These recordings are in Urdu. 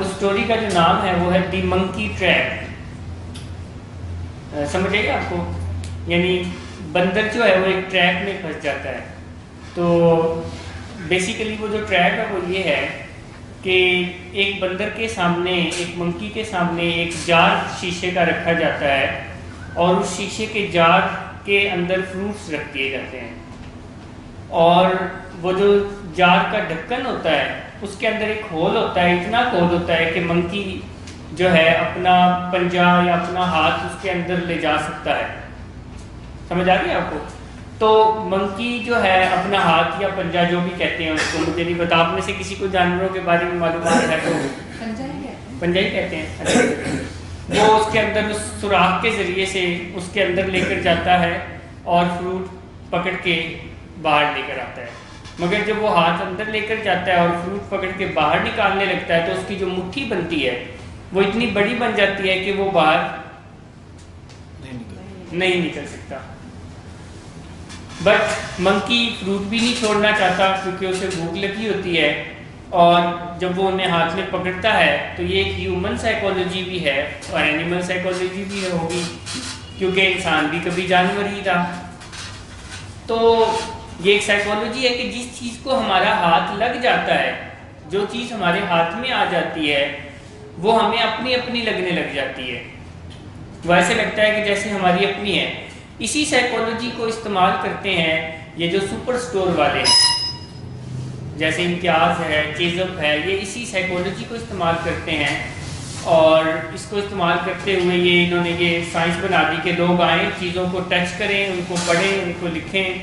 اس سٹوری کا جو نام ہے وہ ہے دی منکی ٹریپ. سمجھ آئے گا آپ کو؟ یعنی بندر جو ہے وہ ایک ٹریپ میں پھنس جاتا ہے. تو بیسیکلی وہ جو ٹریپ ہے وہ یہ ہے کہ ایک بندر کے سامنے، ایک منکی کے سامنے ایک جار شیشے کا رکھا جاتا ہے اور اس شیشے کے جار کے اندر فروٹس رکھ دیے جاتے ہیں، اور وہ جو جار کا ڈھکن ہوتا ہے اس کے اندر ایک ہول ہوتا ہے، اتنا ہول ہوتا ہے کہ منکی جو ہے اپنا پنجہ یا اپنا ہاتھ اس کے اندر لے جا سکتا ہے. سمجھ آ گئی آپ کو؟ تو منکی جو ہے اپنا ہاتھ یا پنجہ جو بھی کہتے ہیں اس کو، مجھے نہیں پتا، آپ میں سے کسی کو جانوروں کے بارے میں معلومات ہے تو پنجہ ہی کہتے ہیں. وہ اس کے اندر اس سوراخ کے ذریعے سے اس کے اندر لے کر جاتا ہے اور فروٹ پکڑ کے باہر لے کر آتا ہے. مگر جب وہ ہاتھ اندر لے کر جاتا ہے اور فروٹ پکڑ کے باہر نکالنے لگتا ہے تو اس کی جو مٹھی بنتی ہے وہ اتنی بڑی بن جاتی ہے کہ وہ باہر نہیں نکل سکتا. بٹ منکی فروٹ بھی نہیں چھوڑنا چاہتا کیونکہ اسے بھوک لگی ہوتی ہے، اور جب وہ انہیں ہاتھ میں پکڑتا ہے تو یہ ایک ہیومن سائیکالوجی بھی ہے اور اینیمل سائیکالوجی بھی ہوگی کیونکہ انسان بھی کبھی جانور ہی تھا. تو یہ ایک سائیکالوجی ہے کہ جس چیز کو ہمارا ہاتھ لگ جاتا ہے، جو چیز ہمارے ہاتھ میں آ جاتی ہے وہ ہمیں اپنی اپنی لگنے لگ جاتی ہے. وہ ایسے لگتا ہے کہ جیسے ہماری اپنی ہے. اسی سائیکالوجی کو استعمال کرتے ہیں یہ جو سپر سٹور والے ہیں، جیسے امتیاز ہے، چیزپ ہے، یہ اسی سائیکالوجی کو استعمال کرتے ہیں. اور اس کو استعمال کرتے ہوئے انہوں نے یہ سائنس بنا دی کہ لوگ آئیں، چیزوں کو ٹچ کریں، ان کو پڑھیں، ان کو لکھیں،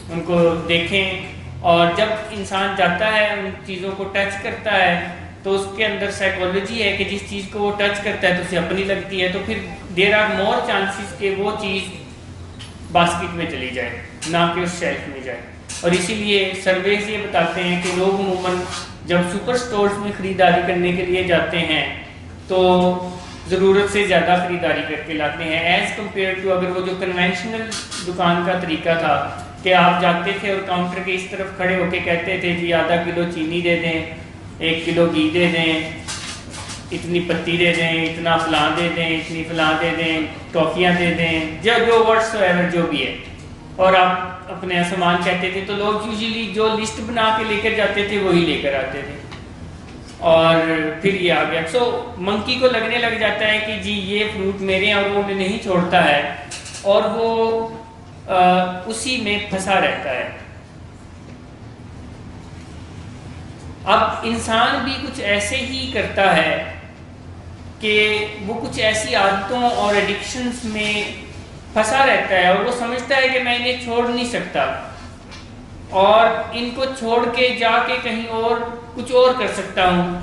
ان کو دیکھیں، اور جب انسان جاتا ہے ان چیزوں کو ٹچ کرتا ہے تو اس کے اندر سائیکالوجی ہے کہ جس چیز کو وہ ٹچ کرتا ہے تو اسے اپنی لگتی ہے، تو پھر دیر آر مور چانسز کہ وہ چیز باسکٹ میں چلی جائے نہ کہ اس شیلف میں جائے. اور اسی لیے سرویز یہ بتاتے ہیں کہ لوگ عموماً جب سپر سٹورز میں خریداری کرنے کے لیے جاتے ہیں تو ضرورت سے زیادہ خریداری کر کے لاتے ہیں ایز کمپیئر ٹو اگر وہ جو کنونشنل دکان کا طریقہ تھا کہ آپ جاتے تھے اور کاؤنٹر کے اس طرف کھڑے ہو کے کہتے تھے جی آدھا کلو چینی دے دیں، 1 کلو گھی دے دیں، اتنی پتی دے دیں، اتنا فلاں دے دیں، اتنی فلاں دے دیں، ٹافیاں دے دیں، جو ورڈس ایور جو بھی ہے، اور آپ اپنے سامان کہتے تھے تو لوگ یوزلی جو لسٹ بنا کے لے کر جاتے تھے وہی لے کر آتے تھے. اور پھر یہ آ گیا. سو منکی کو لگنے لگ جاتا ہے کہ جی یہ فروٹ میرے ہیں، اور وہ انہیں نہیں چھوڑتا ہے اور وہ اسی میں پھنسا رہتا ہے. اب انسان بھی کچھ ایسے ہی کرتا ہے کہ وہ کچھ ایسی عادتوں اور ایڈکشنز میں پھنسا رہتا ہے اور وہ سمجھتا ہے کہ میں انہیں چھوڑ نہیں سکتا اور ان کو چھوڑ کے جا کے کہیں اور کچھ اور کر سکتا ہوں.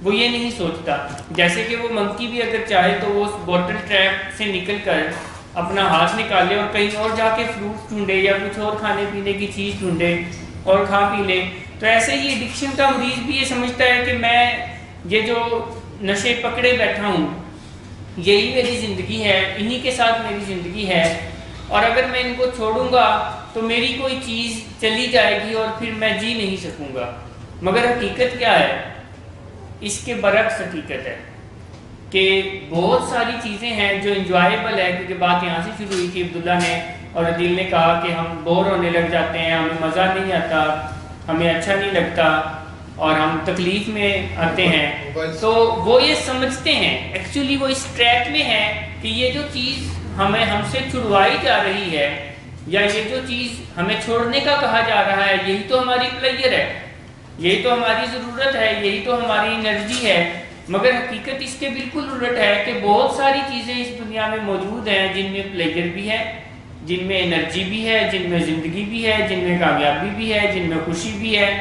وہ یہ نہیں سوچتا. جیسے کہ وہ منکی بھی اگر چاہے تو وہ اس بوٹل ٹریپ سے نکل کر اپنا ہاتھ نکالے اور کہیں اور جا کے فروٹ ڈھونڈے یا کچھ اور کھانے پینے کی چیز ڈھونڈے اور کھا پی لے. تو ایسے ہی ایڈکشن کا مریض بھی یہ سمجھتا ہے کہ میں یہ جو نشے پکڑے بیٹھا ہوں یہی میری زندگی ہے، انہی کے ساتھ میری زندگی ہے، اور اگر میں ان کو چھوڑوں گا تو میری کوئی چیز چلی جائے گی اور پھر میں جی نہیں سکوں گا. مگر حقیقت کیا ہے؟ اس کے برعکس حقیقت ہے کہ بہت ساری چیزیں ہیں جو انجوائیبل ہے. کیونکہ بات یہاں سے شروع ہوئی تھی، عبداللہ نے اور عدیل نے کہا کہ ہم بور ہونے لگ جاتے ہیں، ہمیں مزہ نہیں آتا، ہمیں اچھا نہیں لگتا اور ہم تکلیف میں آتے ہیں. تو وہ یہ سمجھتے ہیں، ایکچولی وہ اس ٹریک میں ہے کہ یہ جو چیز ہم سے چھڑوائی جا رہی ہے یا یہ جو چیز ہمیں چھوڑنے کا کہا جا رہا ہے یہی تو ہماری پلیئر ہے، یہی تو ہماری ضرورت ہے، یہی تو ہماری انرجی ہے. مگر حقیقت اس کے بالکل الٹ ہے کہ بہت ساری چیزیں اس دنیا میں موجود ہیں جن میں پلیئر بھی ہے، جن میں انرجی بھی ہے، جن میں زندگی بھی ہے، جن میں کامیابی بھی ہے، جن میں خوشی بھی ہے.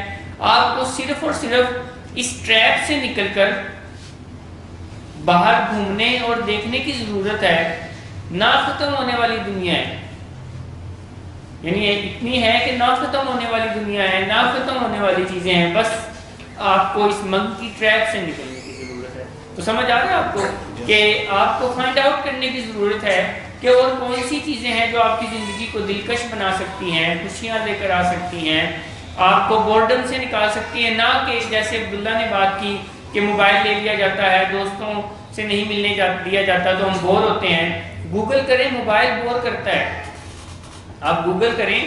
آپ کو صرف اور صرف اس ٹریپ سے نکل کر باہر گھومنے اور دیکھنے کی ضرورت ہے. نہ ختم ہونے والی دنیا ہے، یعنی اتنی ہے کہ نہ ختم ہونے والی دنیا ہے، نہ ختم ہونے والی چیزیں ہیں، بس آپ کو اس منکی ٹریپ سے نکلنے کی ضرورت ہے. تو سمجھ آ رہا ہے آپ کو کہ آپ کو فائنڈ آؤٹ کرنے کی ضرورت ہے کہ اور کون سی چیزیں ہیں جو آپ کی زندگی کو دلکش بنا سکتی ہیں، خوشیاں لے کر آ سکتی ہیں، آپ کو بورڈم سے نکال سکتی ہیں. نہ کہ جیسے عبداللہ نے بات کی کہ موبائل لے لیا جاتا ہے, دوستوں سے نہیں ملنے دیا جاتا تو ہم بور ہوتے ہیں. گوگل کریں, موبائل بور کرتا ہے. آپ گوگل کریں,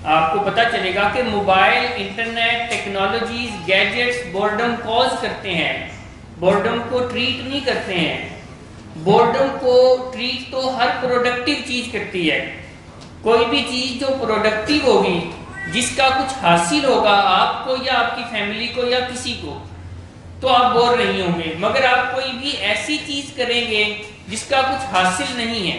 آپ کو پتہ چلے گا کہ mobile, internet, technologies, gadgets boredom cause کرتے ہیں, بورڈم کو ٹریٹ نہیں کرتے ہیں. بورڈم کو ٹریٹ تو ہر پروڈکٹیو چیز کرتی ہے. کوئی بھی چیز جو پروڈکٹیو ہوگی, جس کا کچھ حاصل ہوگا آپ کو یا آپ کی فیملی کو یا کسی کو, تو آپ بور نہیں ہوں گے. مگر آپ کوئی بھی ایسی چیز کریں گے جس کا کچھ حاصل نہیں ہے,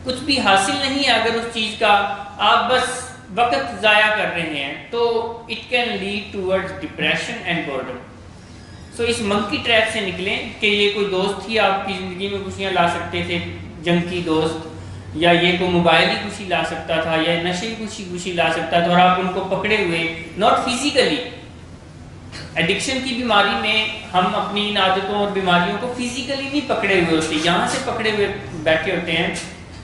کچھ بھی حاصل نہیں ہے اگر اس چیز کا, آپ بس وقت ضائع کر رہے ہیں, تو it can lead towards depression and boredom. So اس منکی ٹریپ سے نکلیں کہ یہ کوئی دوست ہی آپ کی زندگی میں خوشیاں لا سکتے تھے, جنکی دوست, یا یہ کوئی موبائل ہی خوشی لا سکتا تھا, یا نشے خوشی لا سکتا تھا, اور آپ ان کو پکڑے ہوئے, ناٹ فزیکلی. ایڈکشن کی بیماری میں ہم اپنی ان عادتوں اور بیماریوں کو فزیکلی نہیں پکڑے ہوئے ہوتے, یہاں سے پکڑے ہوئے بیٹھے ہوتے ہیں.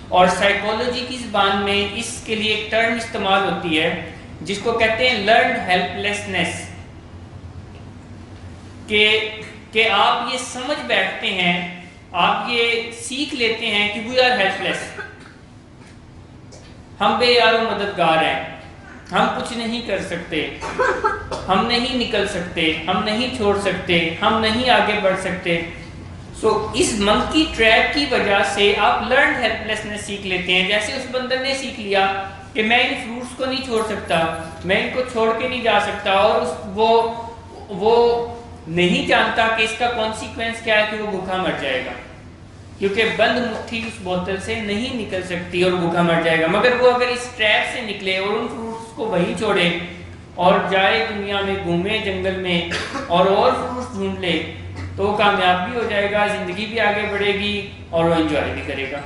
اور سائیکالوجی کی زبان میں اس کے لیے ایک ٹرم استعمال ہوتی ہے جس کو کہتے ہیں لرنڈ ہیلپ لیسنس, کہ آپ یہ سمجھ بیٹھتے ہیں, آپ یہ سیکھ لیتے ہیں کہ وی آر ہیلپ لیس, ہم بے یار و مددگار ہیں, ہم کچھ نہیں کر سکتے, ہم نہیں نکل سکتے, ہم نہیں چھوڑ سکتے, ہم نہیں آگے بڑھ سکتے. سو اس منکی ٹریپ کی وجہ سے آپ لرنڈ ہیلپ لیسنس سیکھ لیتے ہیں. جیسے اس بندر نے سیکھ لیا کہ میں ان فروٹس کو نہیں چھوڑ سکتا, میں ان کو چھوڑ کے نہیں جا سکتا, اور وہ نہیں جانتا کہ اس کا کانسیکوینس کیا ہے, کہ وہ بھوکا مر جائے گا, کیونکہ بند مٹھی اس بوتل سے نہیں نکل سکتی اور بھوکا مر جائے گا. مگر وہ اگر اس ٹریپ سے نکلے اور ان فروٹس کو وہیں چھوڑے اور جائے دنیا میں, گھومے جنگل میں اور فروٹس ڈھونڈ لے, تو وہ کامیاب بھی ہو جائے گا, زندگی بھی آگے بڑھے گی اور وہ انجوائے بھی کرے گا.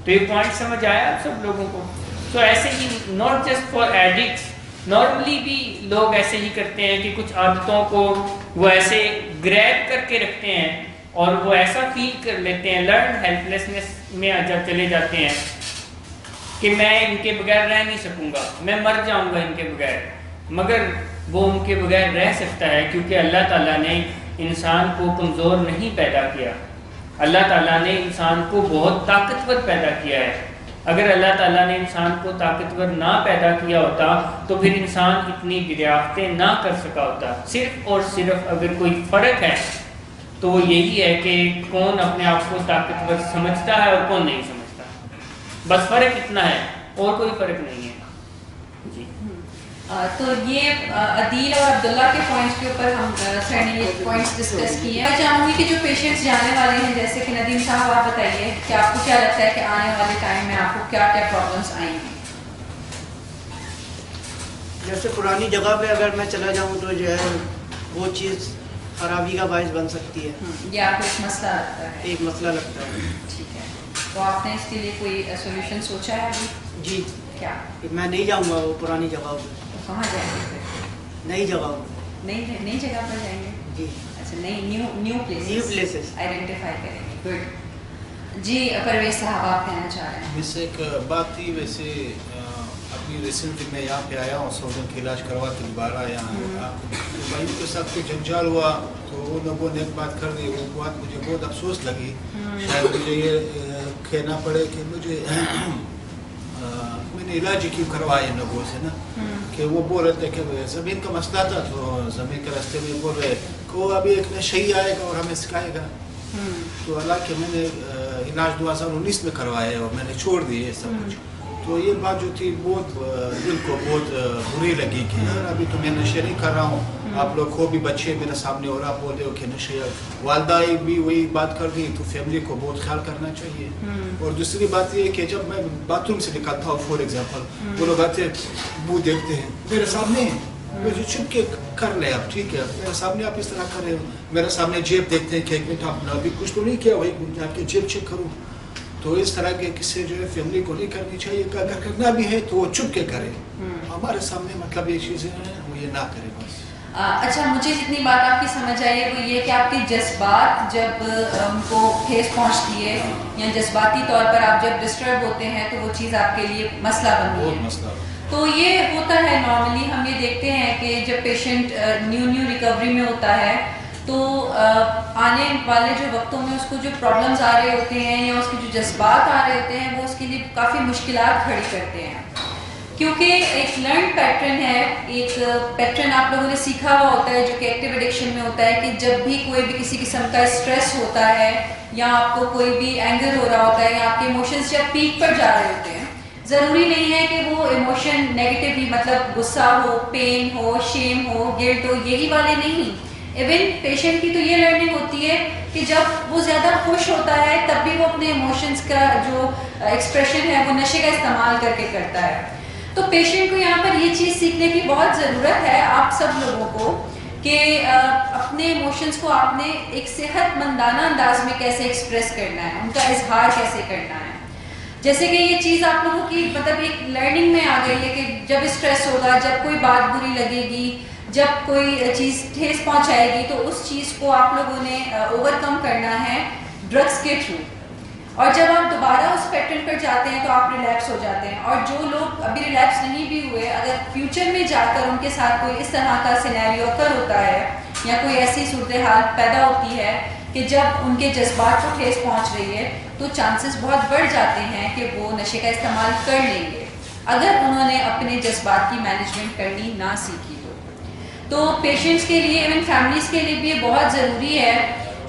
تو یہ پوائنٹ سمجھ آیا آپ سب لوگوں کو؟ تو ایسے ہی not just for addicts, normally بھی لوگ ایسے ہی کرتے ہیں کہ کچھ عادتوں کو وہ ایسے گریب کر کے رکھتے ہیں اور وہ ایسا فیل کر لیتے ہیں, لرنڈ ہیلپ لیسنس میں چلے جاتے ہیں کہ میں ان کے بغیر رہ نہیں سکوں گا, میں مر جاؤں گا ان کے بغیر. مگر وہ ان کے بغیر رہ سکتا ہے, کیونکہ اللہ تعالیٰ نے انسان کو کمزور نہیں پیدا کیا, اللہ تعالیٰ نے انسان کو بہت طاقتور پیدا کیا ہے. اگر اللہ تعالیٰ نے انسان کو طاقتور نہ پیدا کیا ہوتا تو پھر انسان اتنی دریافتیں نہ کر سکا ہوتا. صرف اور صرف اگر کوئی فرق ہے تو وہ یہی ہے کہ کون اپنے آپ کو طاقتور سمجھتا ہے اور کون نہیں سمجھتا, بس فرق اتنا ہے, اور کوئی فرق نہیں ہے. جی تو یہ عدیل اور عبداللہ کے پوائنٹس کے اوپر ہم سر نے یہ پوائنٹس ڈسکس کیے ہیں. میں چاہوں گی کہ جو پیشنٹس جانے والے ہیں, جیسے کہ ندیم صاحب آپ بتائیے کہ آپ کو کیا لگتا ہے کہ آنے والے ٹائم میں آپ کو کیا کیا پرابلمس آئیں گی؟ جیسے پرانی جگہ پہ اگر میں چلا جاؤں تو جو ہے وہ چیز خرابی کا باعث بن سکتی ہے. یہ آپ کو ایک مسئلہ لگتا ہے؟ ایک مسئلہ لگتا ہے. ٹھیک ہے, تو آپ نے اس کے لیے کوئی سولوشن سوچا ہے ابھی؟ جی, کیا؟ میں نہیں جاؤں گا وہ پرانی جگہ پہ. کہاں جائیں گے پھر؟ نئی جگہ نئی جگہ پر جائیں گے. جی, اچھا, نیو پلیسز آئیڈینٹیفائی کریں گے. گڈ. جی پرویز صاحب آپ کہنا چاہ رہے ہیں؟ ویسے ایک بات تھی, ویسے ابھی ریسنٹلی میں یہاں پہ آیا ہوں, سوڈن کا علاج کروا کے دوبارہ آیا ہوں. بھائیوں کے ساتھ کوئی جنجال ہوا تو وہ لوگوں نے ایک بات کر دی, وہ بات مجھے بہت افسوس لگی. شاید مجھے یہ کہنا پڑے کہ مجھے میں نے علاج کیوں کروایا ان لوگوں سے نا, کہ وہ بول رہے تھے کہ زمین کا مسئلہ تھا, تو زمین کے راستے میں بول رہے کہ وہ ابھی ایک نشئی آئے گا اور ہمیں سکھائے گا. تو حالانکہ میں نے علاج 2019 میں کروایا اور میں نے چھوڑ دی یہ سب کچھ. تو یہ بات جو تھی بہت دل کو بہت بری لگی کہ یار ابھی تو میں نشے نہیں کر رہا ہوں, آپ لوگ کو بھی بچے میرے سامنے اور آپ بول رہے ہو کہ نشے. والدہ بھی وہی بات کر دی, تو فیملی کو بہت خیال کرنا چاہیے. اور دوسری بات یہ کہ جب میں باتھ روم سے نکلتا ہوں فار ایگزامپل, وہ لوگ آتے منہ دیکھتے ہیں میرے سامنے, مجھے چھپ کے کر لے آپ, ٹھیک ہے میرے سامنے آپ اس طرح کر رہے ہو, میرے سامنے جیب دیکھتے ہیں کہ ایک منٹ آپ نے ابھی کچھ تو نہیں کیا, وہی آپ کے جیب چیک کروں. تو اس طرح کے قصے جو ہے فیملی کو نہیں کرنی چاہیے, کہ اگر کرنا بھی ہے تو وہ چھپ کے کرے, ہمارے سامنے مطلب یہ چیزیں ہیں وہ یہ نہ کرے بس. اچھا, مجھے جتنی بات آپ کی سمجھ آئی ہے وہ یہ کہ آپ کے جذبات جب ان کو ٹھیس پہنچتی ہے یا جذباتی طور پر آپ جب ڈسٹرب ہوتے ہیں تو وہ چیز آپ کے لیے مسئلہ بنتی ہے. بہت مسئلہ. تو یہ ہوتا ہے نارملی، ہم یہ دیکھتے ہیں کہ جب پیشنٹ نیو ریکوری میں ہوتا ہے تو آنے والے جو وقتوں میں اس کو جو پرابلمز آ رہے ہوتے ہیں یا اس کے جو جذبات آ رہے ہوتے ہیں وہ اس کے لیے کافی مشکلات کھڑی کرتے ہیں، کیونکہ ایک لرن پیٹرن ہے، ایک پیٹرن آپ لوگوں نے سیکھا ہوا ہوتا ہے جو کہ ایکٹیو ایڈکشن میں ہوتا ہے کہ جب بھی کوئی بھی کسی قسم کا اسٹریس ہوتا ہے یا آپ کو کوئی بھی اینگر ہو رہا ہوتا ہے یا آپ کے ایموشنز جب پیک پر جا رہے ہوتے ہیں، ضروری نہیں ہے کہ وہ ایموشن نیگیٹیولی مطلب غصہ ہو، پین ہو، شیم ہو، گلٹ ہو، یہی والے نہیں، ایون پیشنٹ کی تو یہ لرننگ ہوتی ہے کہ جب وہ زیادہ خوش ہوتا ہے تب بھی وہ اپنے ایموشنز کا جو ایکسپریشن ہے وہ نشے کا استعمال کر کے کرتا ہے. تو پیشنٹ کو یہاں پر یہ چیز سیکھنے کی بہت ضرورت ہے آپ سب لوگوں کو کہ اپنے ایموشنز کو آپ نے ایک صحت مندانہ انداز میں کیسے ایکسپریس کرنا ہے، ان کا اظہار کیسے کرنا ہے. جیسے کہ یہ چیز آپ لوگوں کی مطلب ایک لرننگ میں آ گئی ہے کہ جب اسٹریس ہوگا، جب کوئی بات بری لگے گی، جب کوئی چیز ٹھیس پہنچائے گی تو اس چیز کو آپ لوگوں نے اوور کم کرنا ہے ڈرگس کے تھرو. اور جب آپ دوبارہ اس پیٹرن پر جاتے ہیں تو آپ ریلیکس ہو جاتے ہیں. اور جو لوگ ابھی ریلیکس نہیں بھی ہوئے، اگر فیوچر میں جا کر ان کے ساتھ کوئی اس طرح کا سینیریو اکر ہوتا ہے یا کوئی ایسی صورتحال پیدا ہوتی ہے کہ جب ان کے جذبات کو ٹھیس پہنچ رہی ہے تو چانسز بہت بڑھ جاتے ہیں کہ وہ نشے کا استعمال کر لیں گے اگر انہوں نے اپنے جذبات کی مینجمنٹ کرنی نہ سیکھی. تو پیشنٹس کے لیے ایون فیملیز کے لیے بھی یہ بہت ضروری ہے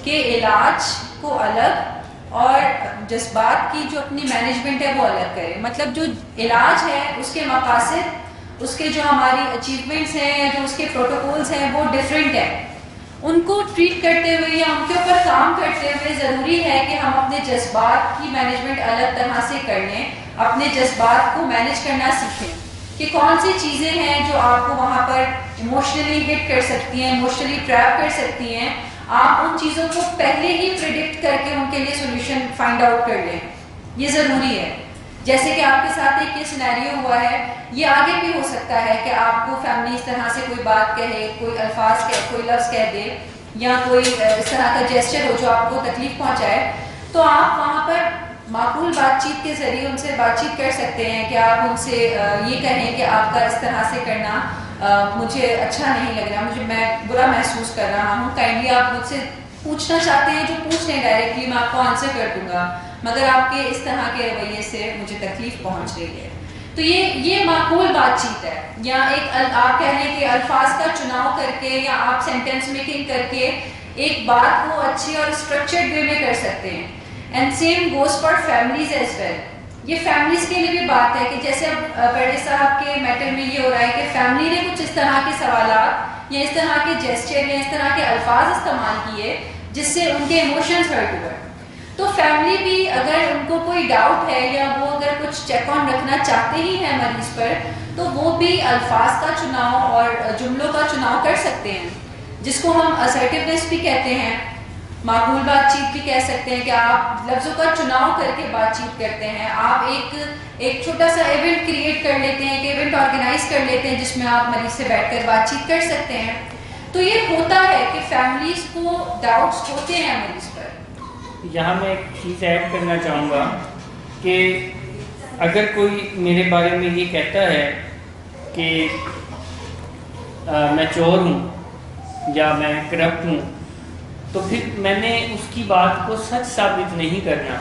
کہ علاج کو الگ اور جذبات کی جو اپنی مینجمنٹ ہے وہ الگ کرے. مطلب جو علاج ہے اس کے مقاصد، اس کے جو ہماری اچیومنٹس ہیں یا جو اس کے پروٹوکولز ہیں وہ ڈفرینٹ ہیں. ان کو ٹریٹ کرتے ہوئے یا ان کے اوپر کام کرتے ہوئے ضروری ہے کہ ہم اپنے جذبات کی مینجمنٹ الگ طرح سے کر لیں، اپنے جذبات کو مینیج کرنا سیکھیں کہ کون سی چیزیں ہیں جو آپ کو وہاں پر ایموشنلی ہٹ کر سکتی ہیں، ایموشنلی ٹریپ کر سکتی ہیں. آپ ان چیزوں کو پہلے ہی پریڈکٹ کر کے ان کے لیے سولوشن فائنڈ آؤٹ کر لیں، یہ ضروری ہے. جیسے کہ آپ کے ساتھ ایک یہ سینیریو ہوا ہے، یہ آگے بھی ہو سکتا ہے کہ آپ کو فیملی اس طرح سے کوئی بات کہے، کوئی الفاظ کہے، کوئی لفظ کہہ دے یا کوئی اس طرح کا جیسچر ہو جو آپ کو تکلیف پہنچائے، تو آپ وہاں پر معقول بات چیت کے ذریعے ان سے بات چیت کر سکتے ہیں کہ آپ ان سے یہ کہیں کہ آپ کا اس طرح سے کرنا مجھے اچھا نہیں لگ رہا، میں برا محسوس کر رہا ہوں، کائنڈلی آپ مجھ سے پوچھنا چاہتے ہیں جو پوچھ لیں ڈائریکٹلی، میں آپ کو آنسر کر دوں گا، مگر آپ کے اس طرح کے رویے سے مجھے تکلیف پہنچ رہی ہے. تو یہ معقول بات چیت ہے. یا ایک آپ کہہ لیں کہ الفاظ کا چناؤ کر کے یا آپ سینٹینس میکنگ کر کے ایک بات کو اچھی اور اسٹرکچرڈ وے میں کر سکتے ہیں. And same goes for families as well. یہ فیملیز کے لیے بھی بات ہے کہ جیسے اب پردے صاحب کے میٹر میں یہ ہو رہا ہے کہ فیملی نے کچھ اس طرح کے سوالات یا اس طرح کے جیسچر یا اس طرح کے الفاظ استعمال کیے جس سے ان کے ایموشنز ہرٹ ہوئے. تو فیملی بھی اگر ان کو کوئی ڈاؤٹ ہے یا وہ اگر کچھ چیک آن رکھنا چاہتے ہی ہیں مریض پر، تو وہ بھی الفاظ کا چناؤ اور جملوں کا چناؤ کر سکتے ہیں، جس کو ہم اسرٹیونیس بھی کہتے ہیں، معقول بات چیت بھی کہہ سکتے ہیں کہ آپ لفظوں کا چناؤ کر کے بات چیت کرتے ہیں. آپ ایک چھوٹا سا ایونٹ کریٹ کر لیتے ہیں، ایک ایونٹ آرگنائز کر لیتے ہیں جس میں آپ مریض سے بیٹھ کر بات چیت کر سکتے ہیں. تو یہ ہوتا ہے کہ فیملیز کو ڈاؤٹس ہوتے ہیں مریض پر. یہاں میں ایک چیز ایڈ کرنا چاہوں گا کہ اگر کوئی میرے بارے میں یہ کہتا ہے کہ میں چور ہوں یا میں کرپٹ ہوں، تو پھر میں نے اس کی بات کو سچ ثابت نہیں کرنا.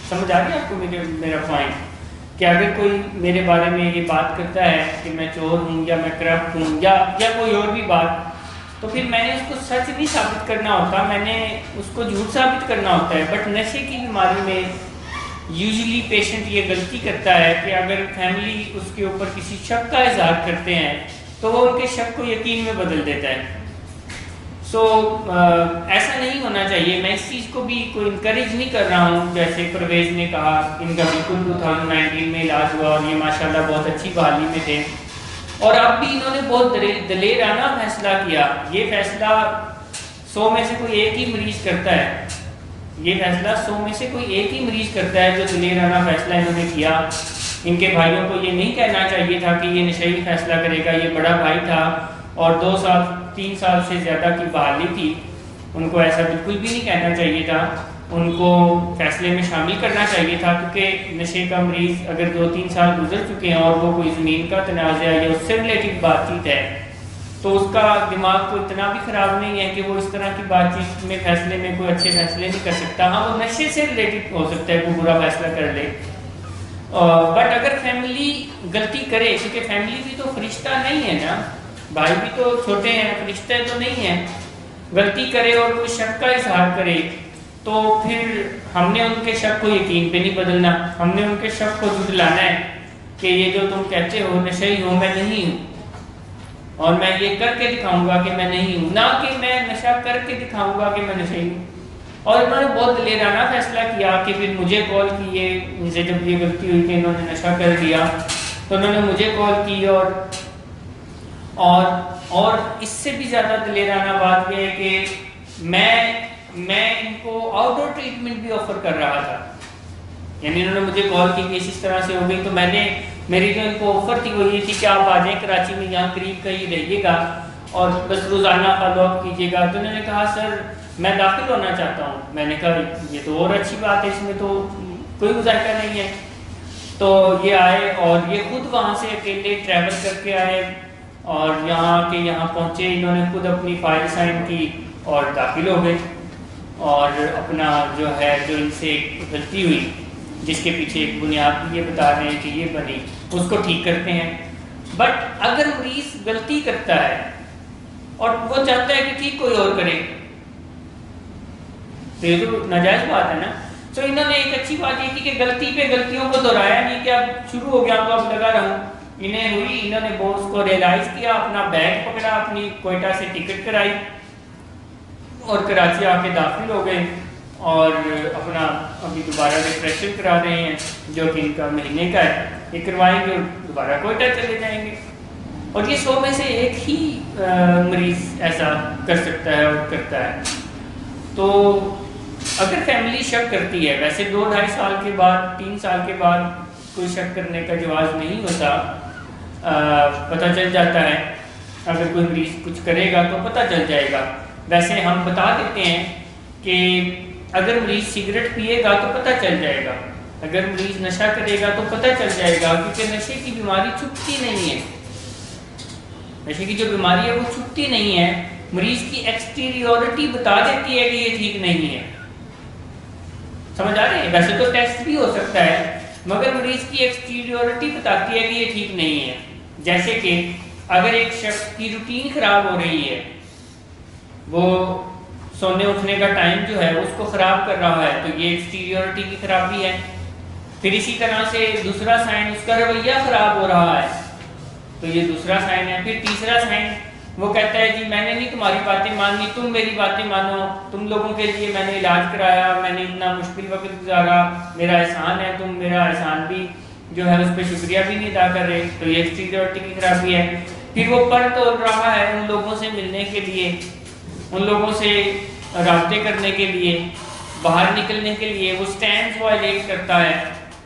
سمجھ آ گیا آپ کو میرا پوائنٹ؟ کہ اگر کوئی میرے بارے میں یہ بات کرتا ہے کہ میں چور ہوں یا میں کرپٹ ہوں یا کوئی اور بھی بات، تو پھر میں نے اس کو سچ نہیں ثابت کرنا ہوتا، میں نے اس کو جھوٹ ثابت کرنا ہوتا ہے. بٹ نشے کی بیماری میں یوزلی پیشنٹ یہ غلطی کرتا ہے کہ اگر فیملی اس کے اوپر کسی شک کا اظہار کرتے ہیں تو وہ ان کے شک کو یقین میں بدل دیتا ہے. ایسا نہیں ہونا چاہیے. میں اس چیز کو بھی کوئی انکریج نہیں کر رہا ہوں. جیسے پرویز نے کہا ان کا بالکل 2019 میں علاج ہوا اور یہ ماشاءاللہ بہت اچھی بحالی میں تھے، اور اب بھی انہوں نے بہت دلیرانہ فیصلہ کیا. یہ فیصلہ 100 میں سے کوئی ایک ہی مریض کرتا ہے. یہ فیصلہ 100 میں سے کوئی ایک ہی مریض کرتا ہے جو دلیرانہ فیصلہ انہوں نے کیا. ان کے بھائیوں کو یہ نہیں کہنا چاہیے تھا کہ یہ نشئی فیصلہ کرے گا. یہ بڑا بھائی تھا اور 2 سال 3 سال سے زیادہ کی بحالی تھی، ان کو ایسا بالکل بھی نہیں کہنا چاہیے تھا. ان کو فیصلے میں شامل کرنا چاہیے تھا، کیونکہ نشے کا مریض اگر 2-3 سال گزر چکے ہیں اور وہ کوئی زمین کا تنازع یا اس سے ریلیٹڈ بات چیت ہے تو اس کا دماغ کو اتنا بھی خراب نہیں ہے کہ وہ اس طرح کی بات چیت میں فیصلے میں کوئی اچھے فیصلے نہیں کر سکتا. ہاں وہ نشے سے ریلیٹڈ ہو سکتا ہے کوئی برا فیصلہ کر لے، بٹ اگر فیملی غلطی کرے، کیونکہ فیملی بھی تو فرشتہ نہیں ہے نا، بھائی بھی تو چھوٹے ہیں، فرشتے تو نہیں ہیں، غلطی کرے اور کوئی شک کا اظہار کرے تو پھر ہم نے ان کے شک کو یقین پہ نہیں بدلنا، ہم نے ان کے شک کو جھٹلانا ہے کہ یہ جو تم کہتے ہو نشئی ہو، میں نہیں ہوں، اور میں یہ کر کے دکھاؤں گا کہ میں نہیں ہوں، نہ کہ میں نشہ کر کے دکھاؤں گا کہ میں نشئی ہوں. اور انہوں نے بہت دلیرانہ فیصلہ کیا کہ پھر مجھے کال کی، ان سے جب یہ غلطی ہوئی کہ انہوں نے نشہ کر دیا تو انہوں نے مجھے کال کی، اور اس سے بھی زیادہ دلیرانہ بات یہ ہے کہ میں ان کو آؤٹ ڈور ٹریٹمنٹ بھی آفر کر رہا تھا. یعنی انہوں نے مجھے کال کی کہ اس طرح سے ہو گئی، تو میں نے میری جو ان کو آفر تھی وہ یہ تھی کہ آپ آ جائیں کراچی میں، یہاں قریب کہیں رہیے گا اور بس روزانہ فالو اپ کیجیے گا. تو انہوں نے کہا سر میں داخل ہونا چاہتا ہوں. میں نے کہا یہ تو اور اچھی بات ہے، اس میں تو کوئی مذائقہ نہیں ہے. تو یہ آئے اور یہ خود وہاں سے اکیلے ٹریول کر کے آئے اور یہاں پہنچے، انہوں نے خود اپنی فائل سائن کی اور داخل ہو گئے، اور اپنا جو ہے جو ان سے غلطی ہوئی جس کے پیچھے ایک بنیاد یہ بتا رہے ہیں کہ یہ بنی، اس کو ٹھیک کرتے ہیں. بٹ اگر مریض غلطی کرتا ہے اور وہ چاہتا ہے کہ ٹھیک کوئی اور کرے تو یہ تو ناجائز بات ہے نا. تو انہوں نے ایک اچھی بات یہ کی کہ غلطی پہ غلطیوں کو دہرایا نہیں کہ اب شروع ہو گیا تو اب لگا رہوں. انہیں ہوئی، انہوں نے بوس کو ریئلائز کیا، اپنا بیگ پکڑا، اپنی کوئٹہ سے ٹکٹ کرائی اور کراچی آ کے داخل ہو گئے اور اپنا ابھی دوبارہ ریفریشر کرا رہے ہیں جو کہ ان کا مہینے کا ہے، یہ کروائیں گے اور دوبارہ کوئٹہ چلے جائیں گے. اور یہ 100 میں سے ایک ہی مریض ایسا کر سکتا ہے اور کرتا ہے. تو اگر فیملی شک کرتی ہے، ویسے 2-2.5 سال کے بعد 3 سال کے بعد کوئی شک کرنے کا جواز نہیں ہوتا، پتہ چل جاتا ہے. اگر کوئی مریض کچھ کرے گا تو پتہ چل جائے گا. ویسے ہم بتا دیتے ہیں کہ اگر مریض سگریٹ پیے گا تو پتہ چل جائے گا، اگر مریض نشہ کرے گا تو پتہ چل جائے گا، کیونکہ نشے کی بیماری چھپتی نہیں ہے. نشے کی جو بیماری ہے وہ چھپتی نہیں ہے، مریض کی ایکسٹیریورٹی بتا دیتی ہے کہ یہ ٹھیک نہیں ہے. سمجھ آ رہے ہیں؟ ویسے تو ٹیسٹ بھی ہو سکتا ہے مگر مریض کی ایکسٹیریورٹی بتاتی ہے کہ یہ ٹھیک نہیں ہے. جیسے کہ اگر ایک شخص کی روٹین خراب ہو رہی ہے، وہ سونے اٹھنے کا ٹائم جو ہے اس کو خراب کر رہا ہے تو یہ ایکسٹیریورٹی کی خرابی ہے. پھر اسی طرح سے دوسرا سائن اس کا رویہ خراب ہو رہا ہے تو یہ دوسرا سائن ہے. پھر تیسرا سائن وہ کہتا ہے جی میں نے نہیں تمہاری باتیں ماننی، تم میری باتیں مانو، تم لوگوں کے لیے میں نے علاج کرایا، میں نے اتنا مشکل وقت گزارا، میرا احسان ہے، تم میرا احسان بھی جو ہے اس پہ شکریہ بھی نہیں ادا کر رہے، تو یہ ایکسٹیریورٹی کی خرابی ہے. پھر وہ پر تول رہا ہے ان لوگوں سے ملنے کے لیے، ان لوگوں سے رابطے کرنے کے لیے، باہر نکلنے کے لیے، وہ سٹینڈز وائلیٹ کرتا ہے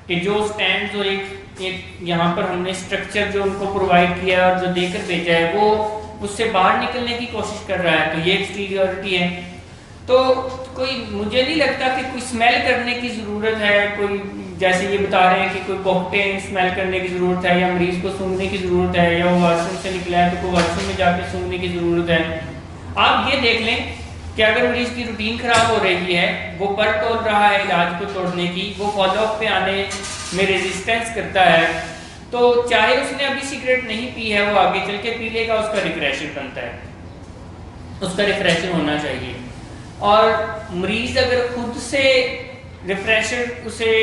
کہ جو سٹینڈز اور ایک یہاں پر ہم نے سٹرکچر جو ان کو پرووائڈ کیا اور جو دے کر بھیجا ہے وہ اس سے باہر نکلنے کی کوشش کر رہا ہے، تو یہ ایکسٹیریورٹی ہے. تو کوئی مجھے نہیں لگتا کہ کوئی اسمیل کرنے کی ضرورت ہے، کوئی جیسے یہ بتا رہے ہیں کہ کوئی کوکٹے اسمیل کرنے کی ضرورت ہے، یا مریض کو سونگنے کی ضرورت ہے، یا وہ واش روم سے نکلا ہے تو کوئی واش روم میں جا کے سونگنے کی ضرورت ہے. آپ یہ دیکھ لیں کہ اگر مریض کی روٹین خراب ہو رہی ہے، وہ پر تول رہا ہے علاج کو توڑنے کی، وہ فالو اپ پہ آنے میں ریزسٹنس کرتا ہے، تو چاہے اس نے ابھی سگریٹ نہیں پی ہے وہ آگے چل کے پی لے گا، اس کا ریفریشر بنتا ہے، اس کا ریفریشر ہونا چاہیے. اور مریض اگر خود سے ریفریشر اسے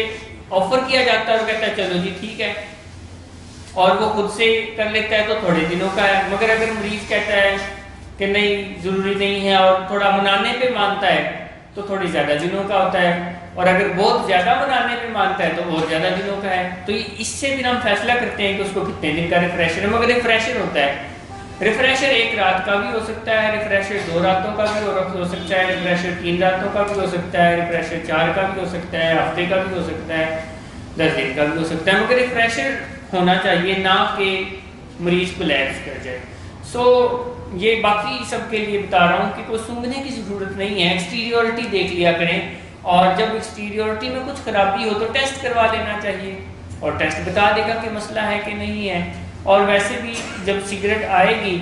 آفر کیا جاتا ہے وہ کہتا ہے چلو جی ٹھیک ہے، اور وہ خود سے کر لیتا ہے تو تھوڑے دنوں کا ہے. مگر اگر مریض کہتا ہے کہ نہیں ضروری نہیں ہے اور تھوڑا منانے پہ مانتا ہے تو تھوڑی زیادہ دنوں کا ہوتا ہے، اور اگر بہت زیادہ منانے پہ مانتا ہے تو اور زیادہ دنوں کا ہے. تو اس سے بھی ہم فیصلہ کرتے ہیں کہ اس کو کتنے دن کا ریفریشر ہے. مگر ریفریشر ہوتا ہے، ریفریشر 1 رات کا بھی ہو سکتا ہے، ریفریشر 2 راتوں کا بھی ہو سکتا ہے، ریفریشر 3 راتوں کا بھی ہو سکتا ہے، ریفریشر 4 کا بھی ہو سکتا ہے، ہفتے کا بھی ہو سکتا ہے، 10 دن کا بھی ہو سکتا ہے. مگر ریفریشر ہونا چاہیے، نہ کہ مریض کو لیپس کر جائے. یہ باقی سب کے لیے بتا رہا ہوں کہ کوئی سونگنے کی ضرورت نہیں ہے، ایکسٹیریورٹی دیکھ لیا کریں اور جب ایکسٹیریورٹی میں کچھ خرابی ہو تو ٹیسٹ کروا لینا چاہیے اور ٹیسٹ بتا دے گا کہ مسئلہ ہے کہ نہیں ہے. اور ویسے بھی جب سگریٹ آئے گی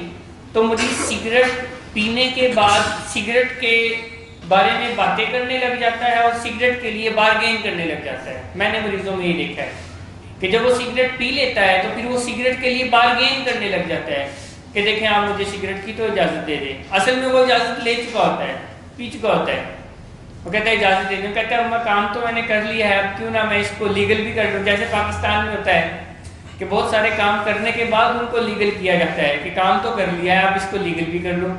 تو مریض سگریٹ پینے کے بعد سگریٹ کے بارے میں باتیں کرنے لگ جاتا ہے اور سگریٹ کے لیے بارگین کرنے لگ جاتا ہے. میں نے مریضوں میں یہ دیکھا ہے کہ جب وہ سگریٹ پی لیتا ہے تو پھر وہ سگریٹ کے لیے بارگین کرنے لگ جاتا ہے کہ دیکھیں آپ مجھے سگریٹ کی تو اجازت دے دیں. اصل میں وہ اجازت لے چکا ہوتا ہے, پی چکا ہوتا ہے. وہ کہتا ہے اجازت دے دیں, کہتا ہے کام تو میں نے کر لیا ہے, اب کیوں نہ میں اس کو لیگل بھی کر دوں. جیسے پاکستان میں ہوتا ہے کہ بہت سارے کام کرنے کے بعد ان کو لیگل کیا جاتا ہے کہ کام تو کر لیا ہے اب اس کو لیگل بھی کر لو.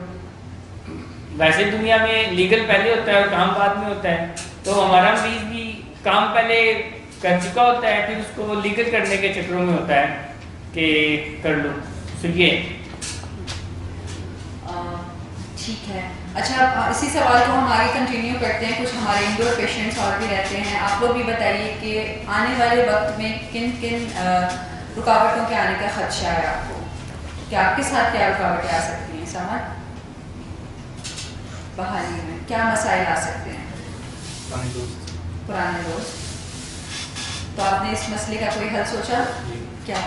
ویسے دنیا میں لیگل پہلے ہوتا ہے اور کام بعد میں ہوتا ہے. تو ہمارا مریض بھی کام پہلے کر چکا ہوتا ہے, پھر اس کو لیگل کرنے کے چکروں میں ہوتا ہے کہ کر لو. سنیے ٹھیک ہے. اچھا اسی سوال کو ہم آگے کنٹینیو کرتے ہیں. کچھ ہمارے انڈور پیشنٹس اور بھی رہتے ہیں. آپ لوگ بھی بتائیے کہ آنے والے وقت میں کن کن رکاوٹوں کے آنے کا خدشہ ہے آپ کو, کہ آپ کے ساتھ کیا رکاوٹیں آ سکتی ہیں. سمجھ بحالی میں کیا مسائل آ سکتے ہیں. پرانے دوست. تو آپ نے اس مسئلے کا کوئی حل سوچا؟ کیا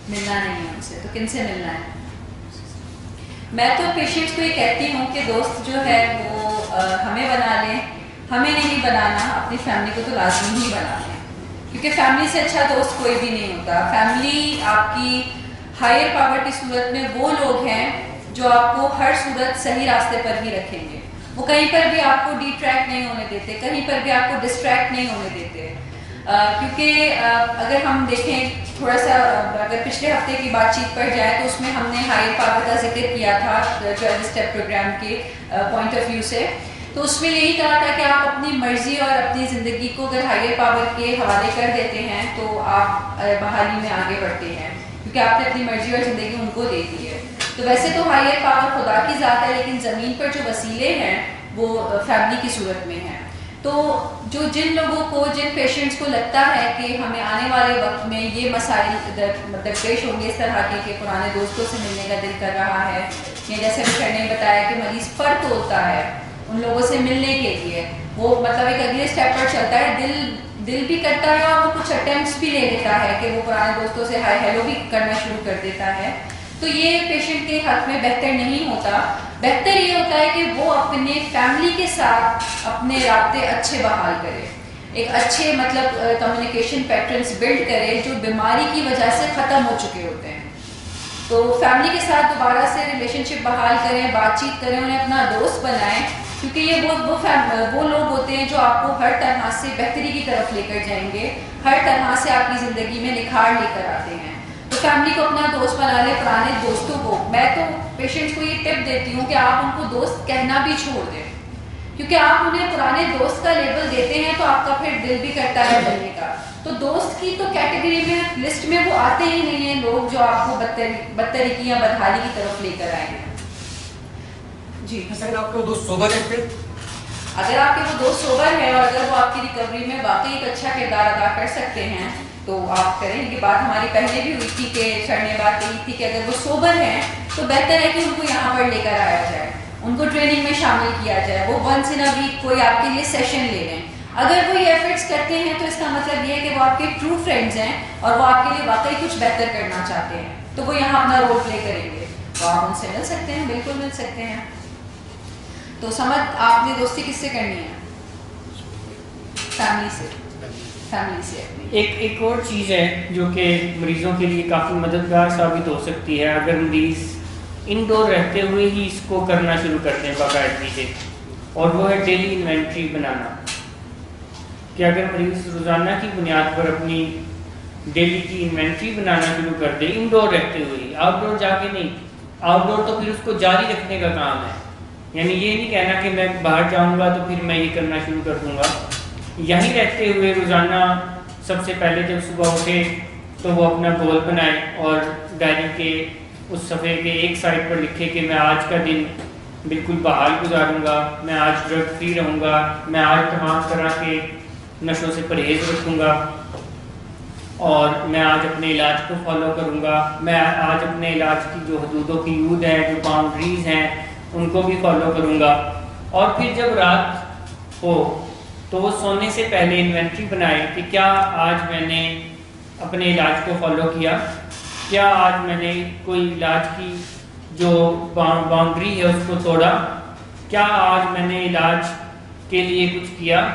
ملنا نہیں ہے ان سے, تو کن سے ملنا ہے؟ میں تو پیشنٹس کو یہ کہتی ہوں کہ دوست جو ہے وہ ہمیں بنا لیں, ہمیں نہیں بنانا, اپنی فیملی کو تو لازمی ہی بنا لیں, کیونکہ فیملی سے اچھا دوست کوئی بھی نہیں ہوتا. فیملی آپ کی ہائر پاور کی صورت میں وہ لوگ ہیں جو آپ کو ہر صورت صحیح راستے پر ہی رکھیں گے. وہ کہیں پر بھی آپ کو ڈی ٹریک نہیں ہونے دیتے, کہیں پر بھی آپ کو ڈسٹریکٹ نہیں ہونے دیتے. کیونکہ اگر ہم دیکھیں تھوڑا سا, اگر پچھلے ہفتے کی بات چیت پر جائے تو اس میں ہم نے ہائر پاور کا ذکر کیا تھا 12 اسٹیپ پروگرام کے پوائنٹ آف ویو سے. تو اس میں یہی کہا تھا کہ آپ اپنی مرضی اور اپنی زندگی کو اگر ہائر پاور کے حوالے کر دیتے ہیں تو آپ بحالی میں آگے بڑھتے ہیں, کیونکہ آپ نے اپنی مرضی اور زندگی ان کو دے دی ہے. تو ویسے تو ہائر پاور خدا کی ذات ہے, لیکن زمین پر جو وسیلے ہیں وہ فیملی کی صورت میں ہیں. تو جو جن لوگوں کو, جن پیشنٹس کو لگتا ہے کہ ہمیں آنے والے وقت میں یہ مسائل درپیش ہوں گے اس طرح کے کہ پرانے دوستوں سے ملنے کا دل کر رہا ہے, یا جیسے سر نے بتایا کہ مریض پر توڑتا ہے ان لوگوں سے ملنے کے لیے, وہ مطلب ایک اگلے اسٹیپ پر چلتا ہے, دل بھی کرتا ہے اور وہ کچھ اٹیمپٹس بھی لے لیتا ہے کہ وہ پرانے دوستوں سے ہائی ہیلو بھی کرنا شروع کر دیتا ہے. تو یہ پیشنٹ کے حق میں بہتر نہیں ہوتا. بہتر یہ ہوتا ہے کہ وہ اپنے فیملی کے ساتھ اپنے رابطے اچھے بحال کرے, ایک اچھے مطلب کمیونیکیشن پیٹرنز بلڈ کرے جو بیماری کی وجہ سے ختم ہو چکے ہوتے ہیں. تو فیملی کے ساتھ دوبارہ سے ریلیشن شپ بحال کریں, بات چیت کریں, انہیں اپنا دوست بنائیں, کیونکہ یہ وہ لوگ ہوتے ہیں جو آپ کو ہر طرح سے بہتری کی طرف لے کر جائیں گے, ہر طرح سے آپ کی زندگی میں نکھار لے کر آتے ہیں. تو فیملی کو اپنا دوست بنا لیں. پرانے دوستوں کو میں تو پیشنٹس کو یہ ٹپ دیتی ہوں کہ آپ ان کو دوست کہنا بھی چھوڑ دیں, کیونکہ آپ انہیں پرانے دوست کا لیبل دیتے ہیں تو آپ کا پھر دل بھی کرتا ہے ملنے کا. تو دوست کی تو کیٹیگری میں لسٹ میں وہ آتے ہی نہیں ہیں لوگ جو آپ کو بدتریکی یا بدحالی کی طرف لے کر آئیں گے. جی اگر آپ کا دوست سوبر ہے, پھر اگر آپ کے وہ دوست سوبر ہے اور اگر وہ آپ کی ریکوری میں واقعی ایک اچھا کردار ادا کر سکتے ہیں تو آپ کریں. یہ بات ہماری پہلے بھی ہوئی تھی کہ سر نے بات کہی تھی کہ اگر وہ سوبر ہیں تو بہتر ہے کہ ان کو یہاں پر لے کر آیا جائے, ان کو ٹریننگ میں شامل کیا جائے, وہ ونس ان اے ویک کوئی آپ کے لیے سیشن لے لیں. اگر وہ یہ ایفرٹس کرتے ہیں تو اس کا مطلب یہ ہے کہ وہ آپ کے ٹرو فرینڈز ہیں اور وہ آپ کے لیے واقعی کچھ بہتر کرنا چاہتے ہیں, تو وہ یہاں اپنا رول پلے کریں گے. تو آپ ان سے مل سکتے ہیں, بالکل مل سکتے ہیں. تو سمجھ آپ نے دوستی کس سے کرنی ہے؟ فیملی سے. فیملی سے. ایک اور چیز ہے جو کہ مریضوں کے لیے کافی مددگار ثابت ہو سکتی ہے اگر مریض انڈور رہتے ہوئے ہی اس کو کرنا شروع کرتے ہیں باقاعدگی سے, اور وہ ہے ڈیلی انوینٹری بنانا. کہ اگر مریض روزانہ کی بنیاد پر اپنی ڈیلی کی انوینٹری بنانا شروع کر دے انڈور رہتے ہوئے, آؤٹ ڈور جا کے نہیں. آؤٹ ڈور تو پھر اس کو جاری رکھنے کا کام ہے, یعنی یہ نہیں کہنا کہ میں باہر جاؤں گا تو پھر میں یہ کرنا شروع کر دوں گا. یہیں رہتے ہوئے روزانہ سب سے پہلے جب صبح اٹھے تو وہ اپنا گول بنائے اور ڈائری کے اس صفحے کے ایک سائڈ پر لکھے کہ میں آج کا دن بالکل بحال گزاروں گا, میں آج ڈرگ فری رہوں گا, میں آج تمام طرح کے نشوں سے پرہیز رکھوں گا, اور میں آج اپنے علاج کو فالو کروں گا, میں آج اپنے علاج کی جو حدودوں کی حدود ہیں, جو باؤنڈریز ہیں, ان کو بھی فالو کروں گا. اور پھر جب رات ہو تو وہ سونے سے پہلے انوینٹری بنائے کہ کیا آج میں نے اپنے علاج کو فالو کیا، کیا آج میں نے کوئی علاج کی جو باؤنڈری ہے اس کو توڑا، کیا آج میں نے علاج کے لیے کچھ کیا،